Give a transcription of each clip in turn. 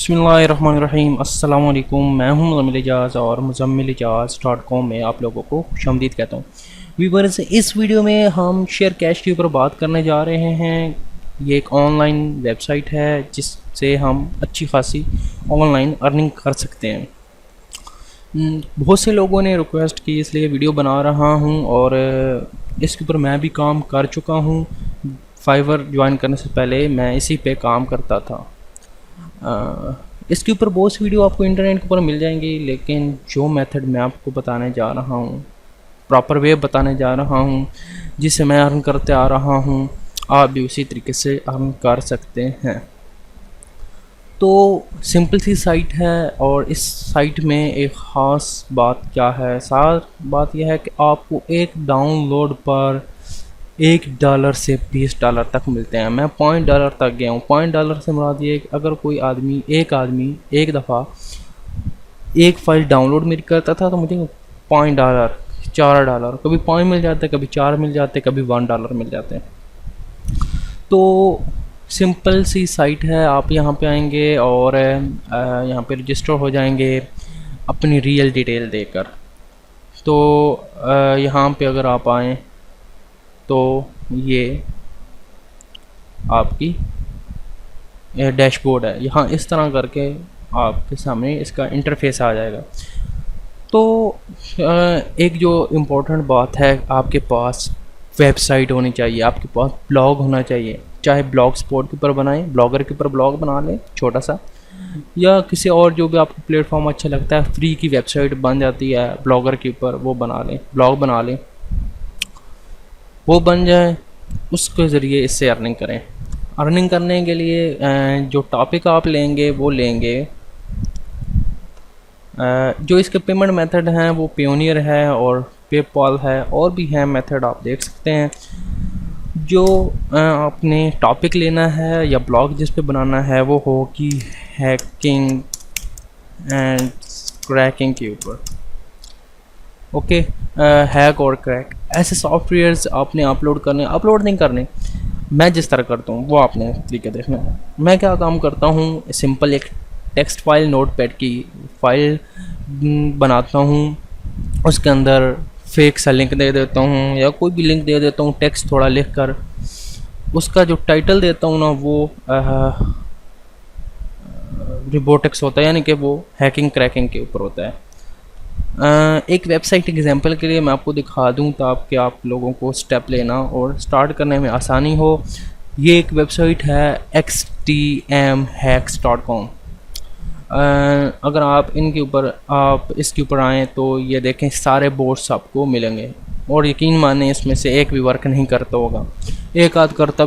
बिस्मिल्लाहिर्रहमानिर्रहीम अस्सलाम वालेकुम। मैं हूं मुज़म्मिल इजाज़ और muzammilijaaz.com में आप लोगों को खुशामदीद कहता हूं। व्यूअर्स, इस वीडियो में हम शेयर कैश के ऊपर बात करने जा रहे हैं। ये एक ऑनलाइन वेबसाइट है जिससे हम अच्छी खासी ऑनलाइन अर्निंग कर सकते हैं। बहुत से लोगों ने रिक्वेस्ट की, इसलिए वीडियो बना रहा हूं और इसके ऊपर मैं भी काम कर चुका हूं। फाइवर ज्वाइन करने से पहले मैं इसी पे काम करता था। इसके ऊपर बहुत सी वीडियो आपको इंटरनेट के ऊपर मिल जाएंगी, लेकिन जो मेथड मैं आपको बताने जा रहा हूँ, प्रॉपर वे बताने जा रहा हूँ जिससे मैं अर्न करते आ रहा हूँ, आप भी उसी तरीके से अर्न कर सकते हैं। तो सिंपल सी साइट है और इस साइट में एक ख़ास बात क्या है, सार बात यह है कि आपको एक डाउनलोड पर $1 से $20 तक मिलते हैं। मैं $0.1 तक गया हूँ। $0.1 से मुराद ये कि अगर कोई आदमी एक दफ़ा एक फ़ाइल डाउनलोड मेरी करता था तो मुझे $0.1 $4 कभी पॉइंट मिल जाते, कभी 4 मिल जाते, कभी $1 मिल जाते हैं। तो सिंपल सी साइट है। आप यहाँ पे आएंगे और यहाँ पे रजिस्टर हो जाएंगे अपनी रियल डिटेल देकर। तो यहाँ पे अगर आप आएँ तो ये आपकी डैशबोर्ड है। यहाँ इस तरह करके आपके सामने इसका इंटरफेस आ जाएगा। तो एक जो इम्पोर्टेंट बात है, आपके पास वेबसाइट होनी चाहिए, आपके पास ब्लॉग होना चाहिए। चाहे ब्लॉग स्पॉट के ऊपर बनाएं, ब्लॉगर के ऊपर ब्लॉग बना लें छोटा सा, या किसी और जो भी आपको प्लेटफॉर्म अच्छा लगता है, फ्री की वेबसाइट बन जाती है ब्लॉगर के ऊपर, वो बना लें, ब्लॉग बना लें, वो बन जाए, उसके ज़रिए इससे अर्निंग करें। अर्निंग करने के लिए जो टॉपिक आप लेंगे वो लेंगे, जो इसके पेमेंट मेथड हैं वो पेयोनियर है और पेपॉल है, और भी हैं मेथड, आप देख सकते हैं। जो आपने टॉपिक लेना है या ब्लॉग जिस पे बनाना है वो होगी हैकिंग एंड क्रैकिंग के ऊपर। ओके, हैक और क्रैक ऐसे सॉफ्टवेयर्स आपने अपलोड नहीं करने। मैं जिस तरह करता हूँ वो आपने तरीके देखना है। मैं क्या काम करता हूँ, सिंपल एक टेक्स्ट फाइल, नोटपैड की फाइल बनाता हूँ, उसके अंदर फेक सा लिंक दे देता हूँ या कोई भी लिंक दे देता हूँ, टेक्स्ट थोड़ा लिख कर उसका जो टाइटल देता हूँ ना वो रिबोटिक्स होता है, यानी कि वो हैकिंग क्रैकिंग के ऊपर होता है। एक वेबसाइट एग्जांपल के लिए मैं आपको दिखा दूं ताकि आप लोगों को स्टेप लेना और स्टार्ट करने में आसानी हो। ये एक वेबसाइट है xtmhacks.com। अगर आप इसके ऊपर आएँ तो ये देखें, सारे बोर्ड्स आपको मिलेंगे और यकीन माने इसमें से एक भी वर्क नहीं करता होगा। एक आध करता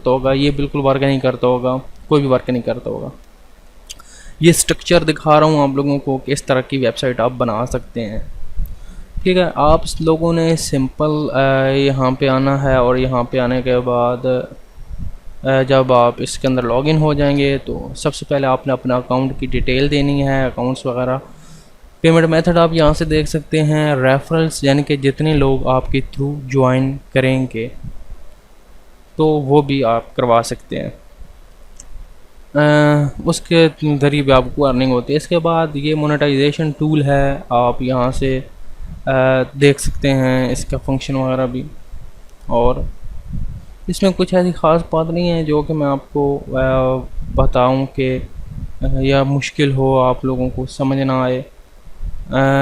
होगा, ये बिल्कुल वर्क नहीं करता होगा, कोई भी वर्क नहीं करता होगा। ये स्ट्रक्चर दिखा रहा हूँ आप लोगों को कि इस तरह की वेबसाइट आप बना सकते हैं। ठीक है, आप लोगों ने सिंपल यहाँ पे आना है और यहाँ पे आने के बाद जब आप इसके अंदर लॉगिन हो जाएंगे तो सबसे पहले आपने अपना अकाउंट की डिटेल देनी है, अकाउंट्स वगैरह। पेमेंट मेथड आप यहाँ से देख सकते हैं, रेफरल्स, यानी कि जितने लोग आपके थ्रू ज्वाइन करेंगे तो वो भी आप करवा सकते हैं, उसके ज़रिए भी आपको अर्निंग होती है। इसके बाद ये मोनेटाइजेशन टूल है, आप यहाँ से देख सकते हैं इसका फंक्शन वगैरह भी। और इसमें कुछ ऐसी ख़ास बात नहीं है जो कि मैं आपको बताऊं कि या मुश्किल हो आप लोगों को समझ ना आए।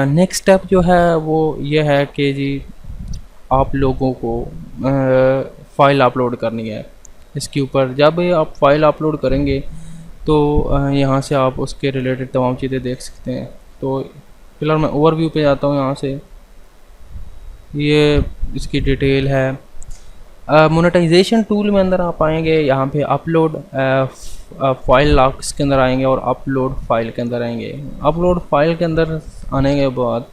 नेक्स्ट स्टेप जो है वो ये है कि जी आप लोगों को फ़ाइल अपलोड करनी है इसके ऊपर। जब आप फाइल अपलोड करेंगे तो यहाँ से आप उसके रिलेटेड तमाम चीज़ें देख सकते हैं। तो फिलहाल मैं ओवरव्यू पे जाता हूँ। यहाँ से ये इसकी डिटेल है। मोनेटाइजेशन टूल में अंदर आप आएंगे, यहाँ पे अपलोड फाइल लॉक्स के अंदर आएंगे और अपलोड फाइल के अंदर आएंगे। अपलोड फाइल के अंदर आने के बाद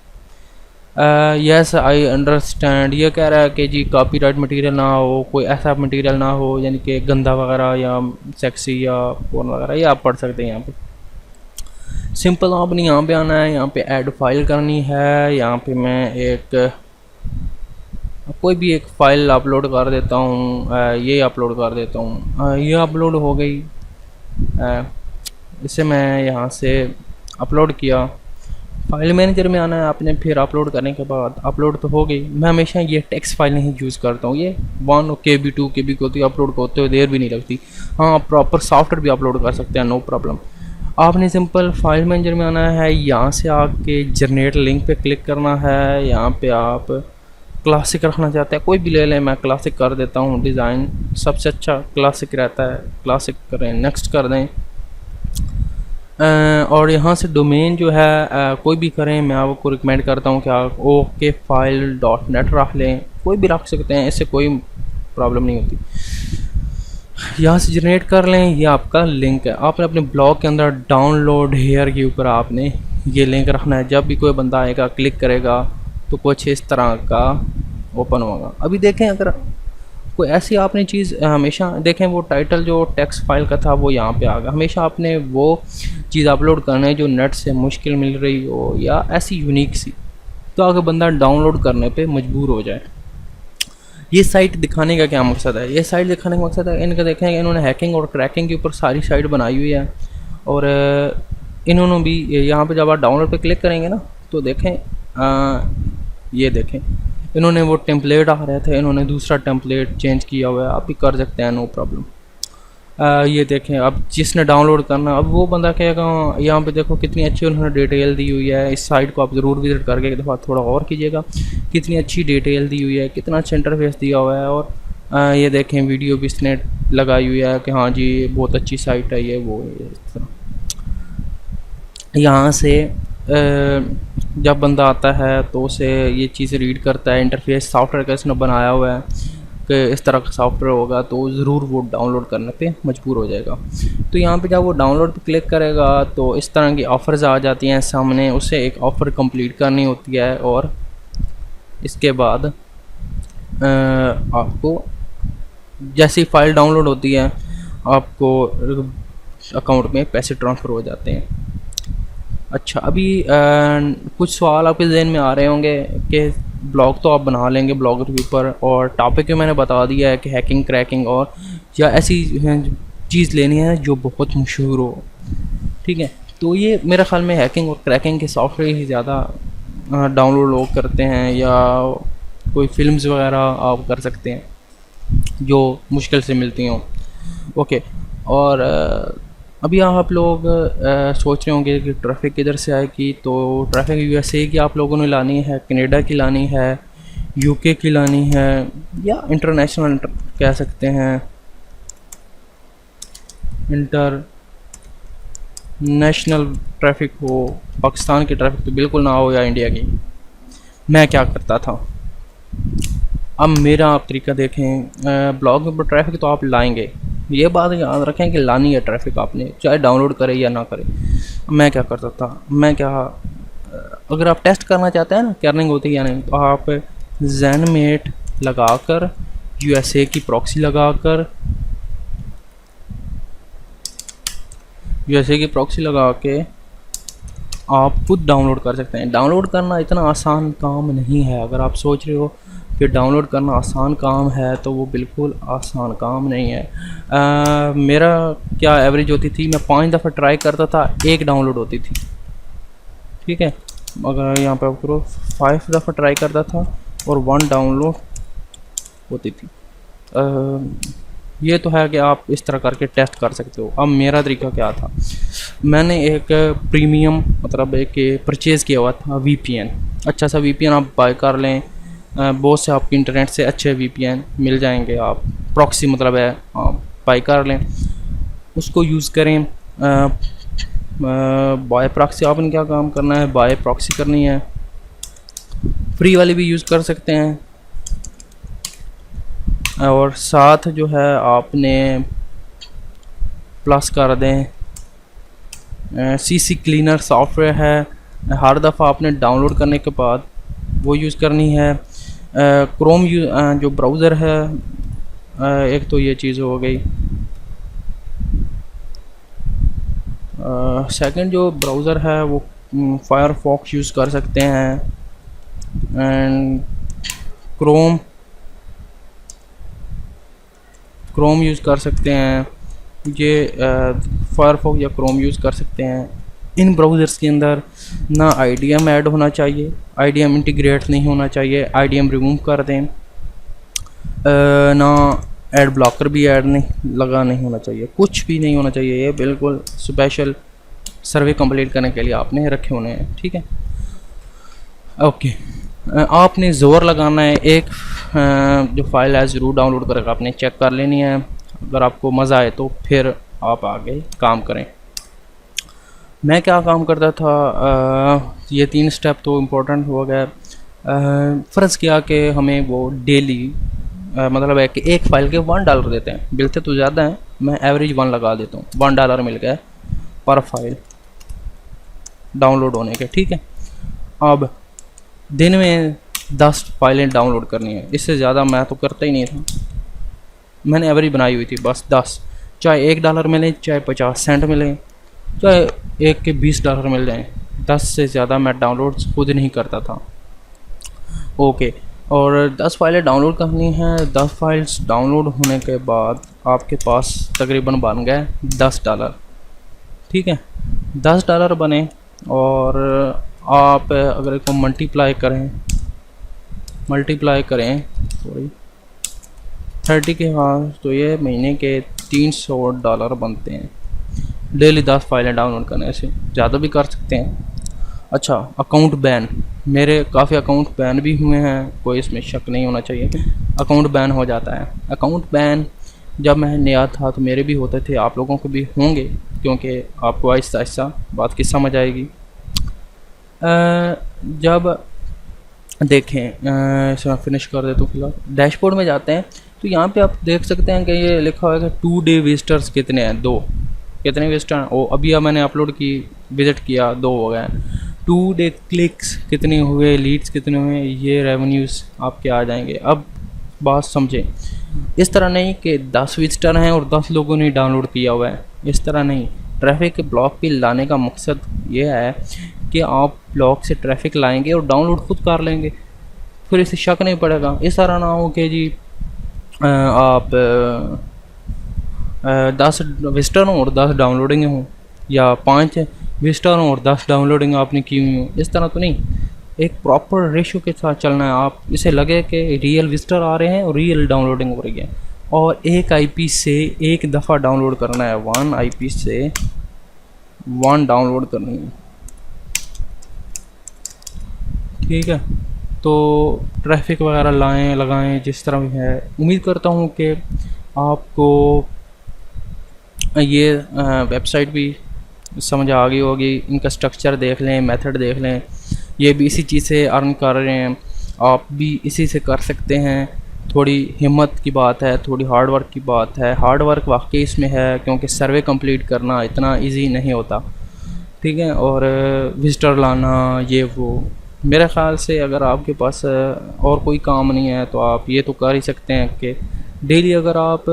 यस आई अंडरस्टैंड, ये कह रहा है कि जी कॉपीराइट मटेरियल ना हो, कोई ऐसा मटेरियल ना हो यानी कि गंदा वगैरह या सेक्सी या फोन वगैरह, ये आप पढ़ सकते हैं। यहाँ पे सिंपल आपने यहाँ पे आना है, यहाँ पे ऐड फाइल करनी है। यहाँ पे मैं कोई भी एक फ़ाइल अपलोड कर देता हूँ, ये अपलोड कर देता हूँ, ये अपलोड हो गई। इसे मैं यहाँ से अपलोड किया। फाइल मैनेजर में आना है आपने, फिर अपलोड करने के बाद अपलोड तो हो गई। मैं हमेशा ये टेक्स्ट फाइल नहीं यूज़ करता हूँ, ये 1 KB 2 KB को होती है, अपलोड होते हुए देर भी नहीं लगती। हाँ, प्रॉपर सॉफ्टवेयर भी अपलोड कर सकते हैं, नो प्रॉब्लम। आपने सिंपल फाइल मैनेजर में आना है, यहाँ से आके जनरेट लिंक पे क्लिक करना है। यहाँ पे आप क्लासिक रखना चाहते हैं कोई भी ले लें, मैं क्लासिक कर देता हूँ। डिज़ाइन सबसे अच्छा क्लासिक रहता है, क्लासिक करें, नेक्स्ट कर दें। और यहाँ से डोमेन जो है कोई भी करें, मैं आपको रिकमेंड करता हूँ कि आप okfile.net रख लें, कोई भी रख सकते हैं, इससे कोई प्रॉब्लम नहीं होती। यहाँ से जनरेट कर लें, ये आपका लिंक है। आपने अपने ब्लॉग के अंदर डाउनलोड हेयर के ऊपर आपने ये लिंक रखना है। जब भी कोई बंदा आएगा क्लिक करेगा तो कुछ इस तरह का ओपन होगा। अभी देखें, अगर कोई ऐसी आपने चीज़ हमेशा देखें, वो टाइटल जो टेक्स्ट फाइल का था वो यहाँ पे आ गया। हमेशा आपने वो चीज़ अपलोड करना है जो नेट से मुश्किल मिल रही हो या ऐसी यूनिक सी, तो अगर बंदा डाउनलोड करने पे मजबूर हो जाए। ये साइट दिखाने का क्या मकसद है? ये साइट दिखाने का मकसद है, इनका देखें इन्होंने हैकिंग और क्रैकिंग के ऊपर सारी साइट बनाई हुई है। और इन्होंने भी यहाँ पे जब आप डाउनलोड पे क्लिक करेंगे ना, तो देखें ये देखें, इन्होंने वो टेम्पलेट आ रहे थे, इन्होंने दूसरा टेम्पलेट चेंज किया हुआ है। आप भी कर सकते हैं, नो प्रॉब्लम। ये देखें, अब जिसने डाउनलोड करना, अब वो बंदा कहेगा यहाँ पे देखो कितनी अच्छी उन्होंने डिटेल दी हुई है। इस साइट को आप ज़रूर विज़िट करके एक दफ़ा थोड़ा और कीजिएगा, कितनी अच्छी डिटेल दी हुई है, कितना अच्छा इंटरफेस दिया हुआ है। और ये देखें, वीडियो भी इसने लगाई हुई है कि हाँ जी बहुत अच्छी साइट है ये वो इस तरह। यहाँ से जब बंदा आता है तो उसे ये चीज़ रीड करता है, इंटरफेस सॉफ्टवेयर का इसने बनाया हुआ है कि इस तरह का सॉफ्टवेयर होगा, तो ज़रूर वो डाउनलोड करने पे मजबूर हो जाएगा। तो यहाँ पे जब वो डाउनलोड पे क्लिक करेगा तो इस तरह की ऑफ़र्स आ जाती हैं सामने, उसे एक ऑफ़र कंप्लीट करनी होती है और इसके बाद आपको जैसी फ़ाइल डाउनलोड होती है आपको अकाउंट में पैसे ट्रांसफ़र हो जाते हैं। अच्छा, अभी कुछ सवाल आपके जहन में आ रहे होंगे कि ब्लॉग तो आप बना लेंगे ब्लॉगर के ऊपर, और टॉपिक भी मैंने बता दिया है कि हैकिंग क्रैकिंग और या ऐसी चीज़ लेनी है जो बहुत मशहूर हो, ठीक है। तो ये मेरे ख़्याल में हैकिंग और क्रैकिंग के सॉफ्टवेयर ही ज़्यादा डाउनलोड लोग करते हैं, या कोई फिल्म्स वगैरह आप कर सकते हैं जो मुश्किल से मिलती हों। ओके, और अभी आप लोग सोच रहे होंगे कि ट्रैफिक किधर से आएगी, तो ट्रैफिक यूएसए की आप लोगों ने लानी है, कनाडा की लानी है, यूके की लानी है, या इंटरनेशनल कह सकते हैं, इंटरनेशनल ट्रैफिक हो। पाकिस्तान की ट्रैफिक तो बिल्कुल ना हो, या इंडिया की। मैं क्या करता था, अब मेरा आप तरीका देखें। ब्लॉग पर ट्रैफिक तो आप लाएंगे, ये बात याद रखें कि लानी है ट्रैफिक आपने, चाहे डाउनलोड करें या ना करें। मैं क्या करता था, अगर आप टेस्ट करना चाहते हैं ना कर्निंग होती है या नहीं, तो आप ज़ेनमेट लगाकर यूएसए की प्रॉक्सी लगाकर यूएसए की प्रॉक्सी लगा के आप खुद डाउनलोड कर सकते हैं। डाउनलोड करना इतना आसान काम नहीं है। अगर आप सोच रहे हो कि डाउनलोड करना आसान काम है, तो वो बिल्कुल आसान काम नहीं है। मेरा क्या एवरेज होती थी, मैं 5 दफ़ा ट्राई करता था, एक डाउनलोड होती थी, ठीक है। अगर यहाँ पे आप करो, 5 दफ़ा ट्राई करता था और 1 डाउनलोड होती थी। ये तो है कि आप इस तरह करके टेस्ट कर सकते हो। अब मेरा तरीका क्या था, मैंने एक प्रीमियम मतलब एक परचेज़ किया हुआ था वीपीएन। अच्छा सा वीपीएन आप बाय कर लें, बहुत से आपके इंटरनेट से अच्छे वीपीएन मिल जाएंगे। आप प्रॉक्सी मतलब है आप बाय कर लें, उसको यूज़ करें। बाय प्रॉक्सी आपने क्या काम करना है, बाय प्रॉक्सी करनी है। फ्री वाली भी यूज़ कर सकते हैं, और साथ जो है आपने प्लस कर दें सीसी क्लीनर सॉफ्टवेयर है, हर दफ़ा आपने डाउनलोड करने के बाद वो यूज़ करनी है। क्रोम जो ब्राउज़र है, एक तो ये चीज़ हो गई। सेकंड जो ब्राउज़र है वो फायरफॉक्स यूज़ कर सकते हैं, एंड क्रोम यूज़ कर सकते हैं। ये फायरफॉक्स या क्रोम यूज़ कर सकते हैं। इन ब्राउज़र्स के अंदर ना IDM ऐड होना चाहिए, IDM इंटीग्रेट नहीं होना चाहिए, IDM रिमूव कर दें। ना एड ब्लॉकर भी ऐड नहीं होना चाहिए, कुछ भी नहीं होना चाहिए। ये बिल्कुल स्पेशल सर्वे कंप्लीट करने के लिए आपने रखे होने हैं, ठीक है। ओके, आपने ज़ोर लगाना है, एक जो फाइल है ज़रूर डाउनलोड करके आपने चेक कर लेनी है। अगर आपको मज़ा आए तो फिर आप आगे काम करें। मैं क्या काम करता था, ये 3 स्टेप तो इम्पोर्टेंट हो गया। फ़र्ज़ किया कि हमें वो डेली मतलब है कि एक फ़ाइल के $1 देते हैं, मिलते तो ज़्यादा हैं, मैं एवरेज 1 लगा देता हूँ, $1 मिल गया पर फाइल डाउनलोड होने के, ठीक है। अब दिन में 10 फाइलें डाउनलोड करनी है, इससे ज़्यादा मैं तो करता ही नहीं था। मैंने एवरेज बनाई हुई थी बस 10, चाहे $1 मिले, चाहे 50 सेंट मिले, चाहे एक के $20 मिल जाएँ, 10 से ज़्यादा मैं डाउनलोड खुद नहीं करता था। ओके, और 10 फाइलें डाउनलोड करनी हैं। 10 फाइल्स डाउनलोड होने के बाद आपके पास तकरीबन बन गए $10, ठीक है। $10 बने और आप अगर इसको मल्टीप्लाई करें सॉरी 30 के बाद, तो ये महीने के $300 बनते हैं। डेली 10 फाइलें डाउनलोड करने से, ज़्यादा भी कर सकते हैं। अच्छा, अकाउंट बैन, मेरे काफ़ी अकाउंट बैन भी हुए हैं, कोई इसमें शक नहीं होना चाहिए, अकाउंट बैन हो जाता है। अकाउंट बैन जब मैं नया था तो मेरे भी होते थे, आप लोगों को भी होंगे, क्योंकि आपको आहिस्ता आहिस्ता बात की समझ आएगी। जब देखें, इसे मैं फिनिश कर देता हूँ। फिलहाल डैशबोर्ड में जाते हैं तो यहाँ पे आप देख सकते हैं कि ये लिखा हुआ है कि 2 डे विजिटर्स कितने हैं, 2। कितने विजिटर हैं? ओ, अभी मैंने अपलोड की, विजिट किया, 2 हो गए। 2 डे क्लिक्स कितने हुए, लीड्स कितने हुए, ये रेवेन्यूज़ आपके आ जाएंगे। अब बात समझें, इस तरह नहीं कि 10 विजिटर हैं और 10 लोगों ने डाउनलोड किया हुआ है, इस तरह नहीं। ट्रैफिक के ब्लॉक पे लाने का मकसद ये है कि आप ब्लॉक से ट्रैफिक लाएंगे और डाउनलोड खुद कर लेंगे, फिर इसे शक नहीं पड़ेगा। इस तरह ना हो कि जी आप 10 विजिटर हों और 10 डाउनलोडिंग हों, या 5 विजिटर हों और 10 डाउनलोडिंग आपने की हुई हो, इस तरह तो नहीं। एक प्रॉपर रेशो के साथ चलना है। आप इसे लगे कि रियल विजिटर आ रहे हैं और रियल डाउनलोडिंग हो रही है, और एक IP से एक दफ़ा डाउनलोड करना है, 1 IP से 1 डाउनलोड करनी है, ठीक है। तो ट्रैफिक वगैरह लगाएं जिस तरह भी है। उम्मीद करता हूँ कि आपको ये वेबसाइट भी समझ आ गई होगी, इनका स्ट्रक्चर देख लें, मेथड देख लें। ये भी इसी चीज़ से अर्न कर रहे हैं, आप भी इसी से कर सकते हैं। थोड़ी हिम्मत की बात है, थोड़ी हार्ड वर्क की बात है। हार्ड वर्क वाकई इसमें है, क्योंकि सर्वे कंप्लीट करना इतना इजी नहीं होता, ठीक है। और विजिटर लाना, ये वो, मेरे ख़्याल से अगर आपके पास और कोई काम नहीं है तो आप ये तो कर ही सकते हैं कि डेली अगर आप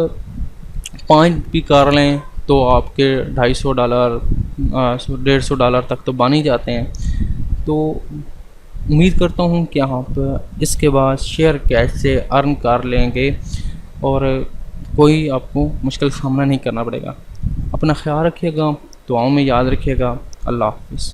5 भी कर लें तो आपके $250 $150 तक तो बन ही जाते हैं। तो उम्मीद करता हूँ कि आप इसके बाद शेयर कैश से अर्न कर लेंगे और कोई आपको मुश्किल सामना नहीं करना पड़ेगा। अपना ख्याल रखिएगा, दुआओं में याद रखिएगा। अल्लाह हाफ़िज़।